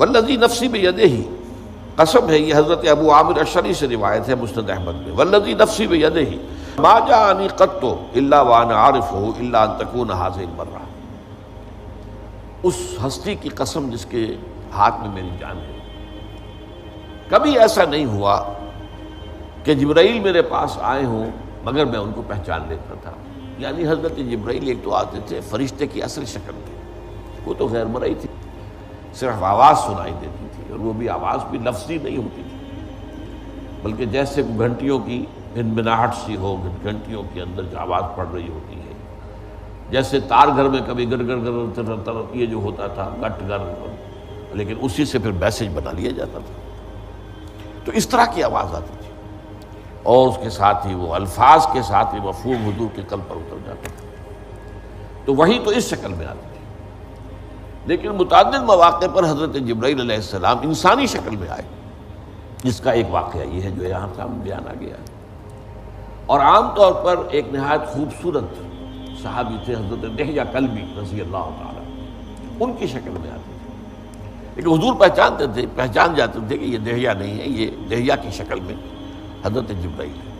والذی نفسی بیدہ، قسم ہے، یہ حضرت ابو عامر اشعری سے روایت ہے مسند احمد میں، والذی نفسی بیدہ ما جاءنی قط الا وانا عارفہ الا ان تکون هذه المرہ، اس ہستی کی قسم جس کے ہاتھ میں میری جان ہے، کبھی ایسا نہیں ہوا کہ جبرائیل میرے پاس آئے ہوں مگر میں ان کو پہچان لیتا تھا۔ یعنی حضرت جبرائیل ایک تو آتے تھے فرشتے کی اصل شکل میں، وہ تو غیر مرئی تھی، صرف آواز سنائی دیتی تھی، اور وہ بھی آواز بھی لفظی نہیں ہوتی تھی، بلکہ جیسے گھنٹیوں کی بنبناہٹ سی ہو، گھنٹیوں کے اندر جو آواز پڑ رہی ہوتی ہے، جیسے تار گھر میں کبھی گر گر گر یہ جو ہوتا تھا گٹ گر، لیکن اسی سے پھر میسج بنا لیا جاتا تھا، تو اس طرح کی آواز آتی تھی، اور اس کے ساتھ ہی وہ الفاظ کے ساتھ ہی مفہوم حضور کے قلب پر اتر جاتا تھا۔ تو وہی تو اس شکل میں آتی تھی، لیکن متعدد مواقع پر حضرت جبرائیل علیہ السلام انسانی شکل میں آئے، جس کا ایک واقعہ یہ ہے جو یہاں سامنے بیان آ گیا ہے۔ اور عام طور پر ایک نہایت خوبصورت صحابی تھے حضرت دحیہ کلبی رضی اللہ تعالیٰ، ان کی شکل میں آتے تھے، لیکن حضور پہچان جاتے تھے کہ یہ دحیہ نہیں ہے، یہ دحیہ کی شکل میں حضرت جبرائیل ہے۔